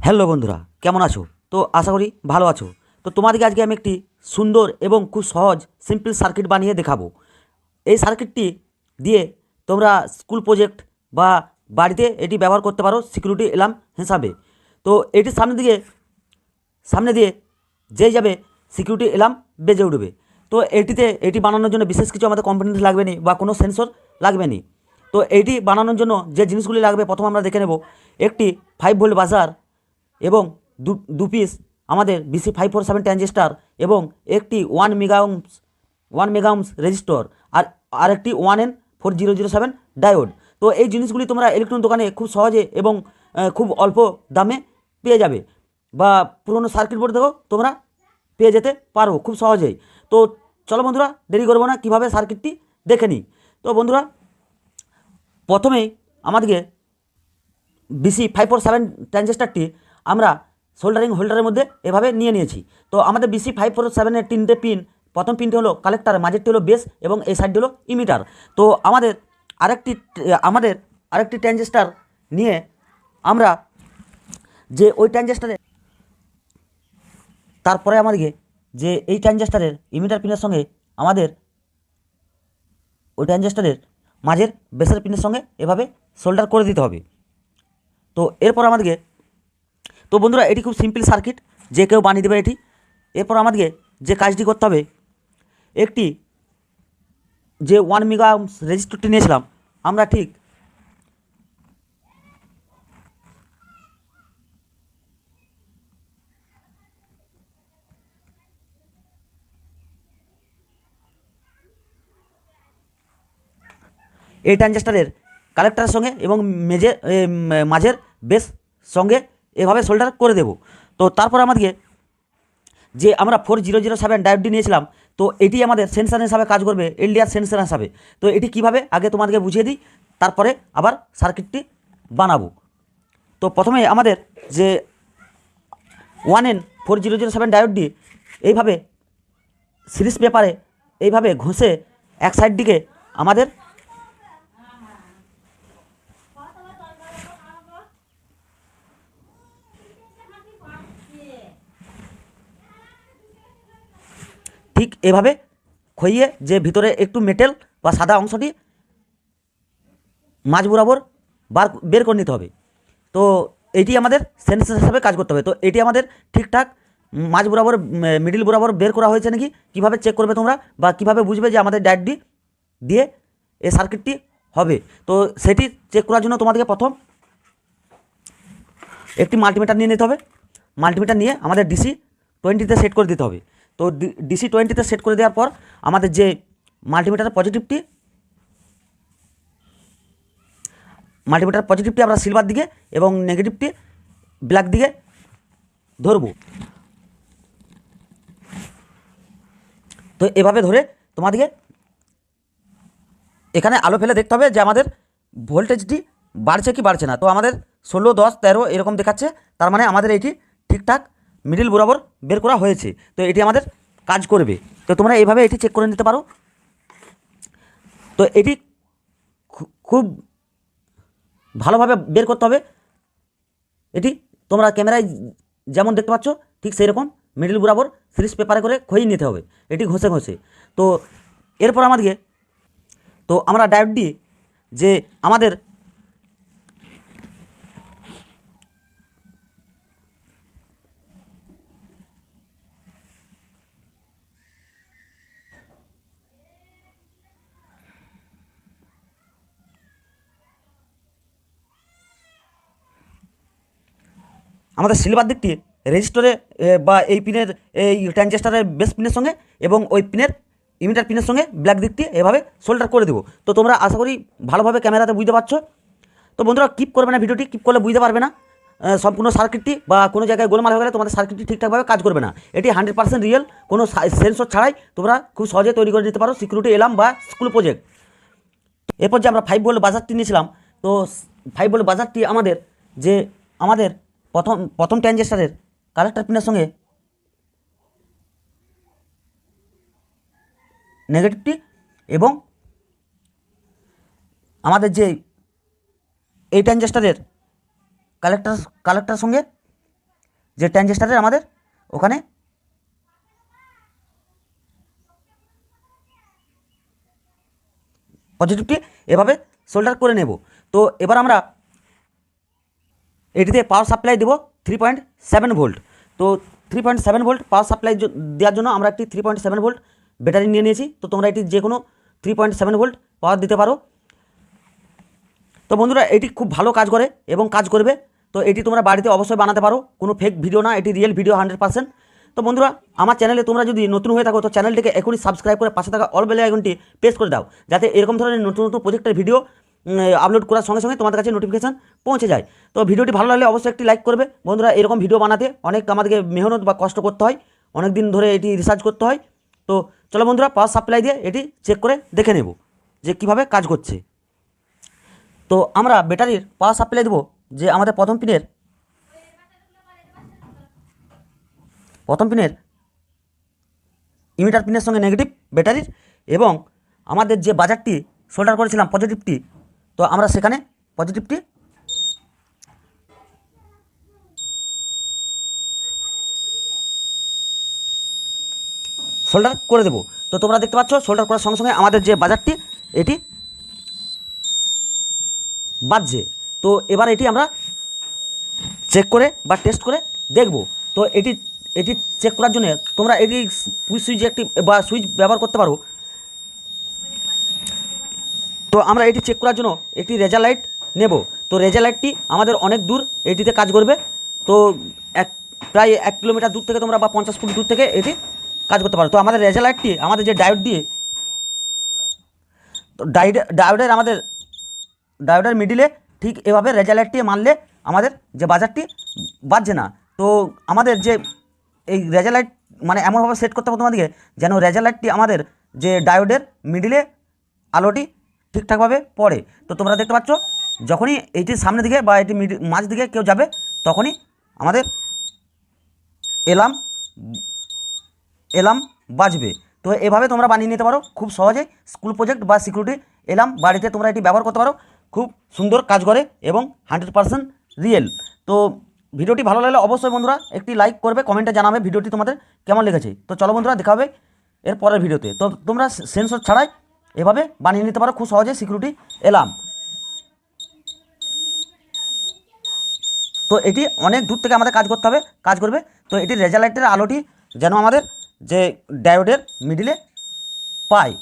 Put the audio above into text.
Hello বন্ধুরা, কেমন আছো? তো আশা করি ভালো আছো। তো তোমাদেরকে আজকে আমি একটি সুন্দর এবং খুব সহজ সিম্পল সার্কিট বানিয়ে দেখাবো। এই সার্কিটটি দিয়ে তোমরা স্কুল প্রজেক্ট বা বাড়িতে এটি ব্যবহার করতে পারো সিকিউরিটি অ্যালার্ম হিসাবে। তো এটির সামনে দিয়ে যেই যাবে সিকিউরিটি অ্যালার্ম বেজে উঠবে। তো এটি বানানোর জন্য বিশেষ কিছু আমাদের কম্পোনেন্ট লাগবে না বা কোনো সেন্সর লাগবে না। তো এইটি বানানোর জন্য যে জিনিসগুলি লাগবে প্রথম আমরা দেখে নেব। একটি 5 ভোল্ট বাজার এবং দু পিস আমাদের BC547 ট্রানজিস্টার এবং একটি 1 মেগা ওহমস রেজিস্টর আর একটি 1N4007 ডায়োড। তো এই জিনিসগুলি তোমরা ইলেকট্রনিক দোকানে খুব সহজে এবং খুব অল্প দামে পেয়ে যাবে, বা পুরনো সার্কিট বোর্ড থেকেও তোমরা পেয়ে যেতে পারো খুব সহজেই। তো চলো বন্ধুরা, দেরি করবো না, কীভাবে সার্কিটটি দেখে নিই। তো বন্ধুরা, প্রথমেই আমাদেরকে BC547 ট্রানজিস্টারটি আমরা সোল্ডারিং হোল্ডারের মধ্যে এভাবে নিয়েছি। তো আমাদের BC547-এর 3টে পিন, প্রথম পিনটি হলো কালেক্টার, মাঝেরটি হলো বেস এবং এই সাইডটি হলো ইমিটার। তো আরেকটি ট্রানজিস্টার নিয়ে আমরা যে ওই ট্রানজিস্টারে তারপরে আমাদেরকে যে এই ট্রানজিস্টারের ইমিটার পিনের সঙ্গে আমাদের ওই ট্রানজিস্টারের মাঝের বেসের পিনের সঙ্গে এভাবে সোল্ডার করে দিতে হবে। তো এরপর আমাদেরকে, তো বন্ধুরা এটি খুব সিম্পল সার্কিট, যে কেউ বানিয়ে দেবে এটি। এরপর আমাদেরকে যে কাজটি করতে হবে, একটি যে 1 মেগা ওহমস রেজিস্টরটি নিয়েছিলাম আমরা ঠিক এই ট্রানজিস্টারের কালেক্টারের সঙ্গে এবং মাঝের বেস সঙ্গে এভাবে সোল্ডার করে দেব। তো তারপর আমাদেরকে যে আমরা 4007 ডায়োডটি নিয়েছিলাম, তো এটি আমাদের সেন্সার হিসাবে কাজ করবে, এলডিআর সেন্সার হিসাবে। তো এটি কিভাবে আগে তোমাদেরকে বুঝিয়ে দিই, তারপরে আবার সার্কিটটি বানাবো। তো প্রথমে আমাদের যে 1N4007 ডায়োডটি এইভাবে সিরিজ পেপারে এইভাবে ঘষে এক সাইড দিকে আমাদের ঠিক এভাবে খইয়ে যে ভিতরে একটু মেটেল বা সাদা অংশটি মাঝ বরাবর বের করে নিতে হবে। তো এটি আমাদের সেন্সার হিসাবে কাজ করতে হবে। তো এটি আমাদের ঠিকঠাক মাঝ বরাবর মিডিল বরাবর বের করা হয়েছে নাকি কীভাবে চেক করবে তোমরা, বা কীভাবে বুঝবে যে আমাদের ডায়োডটি দিয়ে এই সার্কিটটি হবে। তো সেটি চেক করার জন্য তোমাদেরকে প্রথম একটি মাল্টিমিটার নিয়ে নিতে হবে। মাল্টিমিটার নিয়ে আমাদের DC20-তে সেট করে দিতে হবে। তো DC20-তে সেট করে দেওয়ার পর আমাদের যে মাল্টিমিটারের পজিটিভটি আমরা সিলভার দিকে এবং নেগেটিভটি ব্ল্যাক দিকে ধরব। তো এভাবে ধরে তোমাদেরকে এখানে আলো ফেলে দেখতে হবে যে আমাদের ভোল্টেজটি বাড়ছে কি বাড়ছে না। তো আমাদের 16, 10, 13 এরকম দেখাচ্ছে, তার মানে আমাদের এটি ঠিকঠাক মিডিল বরাবর বের করা হয়েছে। তো এটি আমাদের কাজ করবে। তো তোমরা এইভাবে এটি চেক করে নিতে পারো। তো এটি খুব ভালোভাবে বের করতে হবে। এটি তোমরা ক্যামেরায় যেমন দেখতে পাচ্ছ ঠিক সেই রকম মিডিল বরাবর সিরিজ পেপারে করে খইয়ে নিতে হবে, এটি ঘষে ঘষে। তো এরপর আমাদেরকে, তো আমরা ডায়োডটি যে আমাদের সিলভার দিকটি রেজিস্টরে বা এই পিনের এই ট্রানজিস্টারের বেস পিনের সঙ্গে এবং ওই পিনের ইমিটার পিনের সঙ্গে ব্ল্যাক দিকটি এভাবে সোল্ডার করে দেবো। তো তোমরা আশা করি ভালোভাবে ক্যামেরাতে বুঝতে পারছো। তো বন্ধুরা কিপ করবে না, ভিডিওটি কিপ করলে বুঝতে পারবে না সম্পূর্ণ সার্কিটটি, বা কোনো জায়গায় গোলমাল হয়ে গেলে তোমাদের সার্কিটটি ঠিকঠাকভাবে কাজ করবে না। এটি 100% রিয়েল, কোনো সেন্সর ছাড়াই তোমরা খুব সহজে তৈরি করে নিতে পারো সিকিউরিটি অ্যালার্ম বা স্কুল প্রজেক্ট। এরপর যে আমরা 5 ভোল্ট বাজারটি নিয়েছিলাম, তো 5 ভোল্ট বাজারটি আমাদের প্রথম ট্রানজিস্টারের কালেক্টর পিনের সঙ্গে নেগেটিভটি এবং আমাদের যে এই ট্রানজিস্টারের কালেক্টর সঙ্গে যে ট্রানজিস্টারের আমাদের ওখানে পজিটিভটি এভাবে সোল্ডার করে নেব। তো এবার আমরা এটিতে পাওয়ার সাপ্লাই দেবো 3.7 ভোল্ট। তো 3.7 ভোল্ট পাওয়ার সাপ্লাই দেওয়ার জন্য আমরা একটি 3.7 ভোল্ট ব্যাটারি নিয়ে নিয়েছি। তো তোমরা এটি যে কোনো 3.7 ভোল্ট পাওয়ার দিতে পারো। তো বন্ধুরা এটি খুব ভালো কাজ করে এবং কাজ করবে। তো এটি তোমরা বাড়িতে অবশ্যই বানাতে পারো, কোনো ফেক ভিডিও না, এটি রিয়েল ভিডিও 100%। তো বন্ধুরা আমার চ্যানেলে তোমরা যদি নতুন হয়ে থাকো তো চ্যানেলটিকে এখনই সাবস্ক্রাইব করে পাশে থাকা অল বেল আইকনটি প্রেস করে দাও, যাতে এরকম ধরনের নতুন নতুন প্রজেক্টের ভিডিও আপলোড করার সঙ্গে সঙ্গে তোমাদের কাছে নোটিফিকেশান পৌঁছে যায়। তো ভিডিওটি ভালো লাগলে অবশ্যই একটি লাইক করবে। বন্ধুরা এরকম ভিডিও বানাতে অনেক আমাদেরকে মেহনত বা কষ্ট করতে হয়, অনেক দিন ধরে এটি রিসার্চ করতে হয়। তো চলো বন্ধুরা পাওয়ার সাপ্লাই দিয়ে এটি চেক করে দেখে নেব যে কীভাবে কাজ করছে। তো আমরা ব্যাটারির পাওয়ার সাপ্লাই দেবো যে আমাদের প্রথম পিনের ইমিটার পিনের সঙ্গে নেগেটিভ ব্যাটারির, এবং আমাদের যে বাজারটি সোল্ডার করেছিলাম পজিটিভটি, তো আমরা সেখানে পজিটিভটি সোল্ডার করে দেবো। তো তোমরা দেখতে পাচ্ছ সোল্ডার করার সঙ্গে সঙ্গে আমাদের যে বাজারটি এটি বাজছে। তো এবার এটি আমরা চেক করে বা টেস্ট করে দেখব। তো এটি চেক করার জন্য তোমরা এটি পুশ সুইচ একটি বা সুইচ ব্যবহার করতে পারো। তো আমরা এটি চেক করার জন্য একটি রেজার লাইট নেব। তো রেজার লাইটটি আমাদের অনেক দূর এটিতে কাজ করবে। তো প্রায় 1 কিলোমিটার দূর থেকে তোমরা বা 50 ফুট দূর থেকে এটি কাজ করতে পারো। তো আমাদের রেজার লাইটটি আমাদের যে ডায়োড দিয়ে, তো ডায়োডের মিডিলে ঠিক এভাবে রেজার লাইটটি মারলে আমাদের যে বাজারটি বাজছে না। তো আমাদের যে এই রেজার লাইট মানে এমনভাবে সেট করতে হবে তোমাদেরকে যেন রেজার লাইটটি আমাদের যে ডায়োডের মিডিলে আলোটি ঠিকঠাকভাবে পড়ে। তো তোমরা দেখতে পাচ্ছ যখনই এইটির সামনে দিকে বা এটি মাঝ দিকে কেউ যাবে তখনই আমাদের এলার্ম বাজবে। তো এভাবে তোমরা বানিয়ে নিতে পারো খুব সহজেই। স্কুল প্রজেক্ট বা সিকিউরিটি এলার্ম বাড়িতে তোমরা এটি ব্যবহার করতে পারো, খুব সুন্দর কাজ করে এবং 100% রিয়েল। তো ভিডিওটি ভালো লাগলে অবশ্যই বন্ধুরা একটি লাইক করবে, কমেন্টে জানাবে ভিডিওটি তোমাদের কেমন লেগেছে। তো চলো বন্ধুরা দেখা হবে এর পরের ভিডিওতে। তো তোমরা সেন্সর ছাড়াই এভাবে বানিয়ে নিতে পারো খুব সহজে সিকিউরিটি এলার্ম। তো এটি অনেক দূর থেকে আমাদের কাজ করবে। তো এটির রেজার লাইটের আলোটি যেন আমাদের যে ডায়োডের মিডিলে পায়।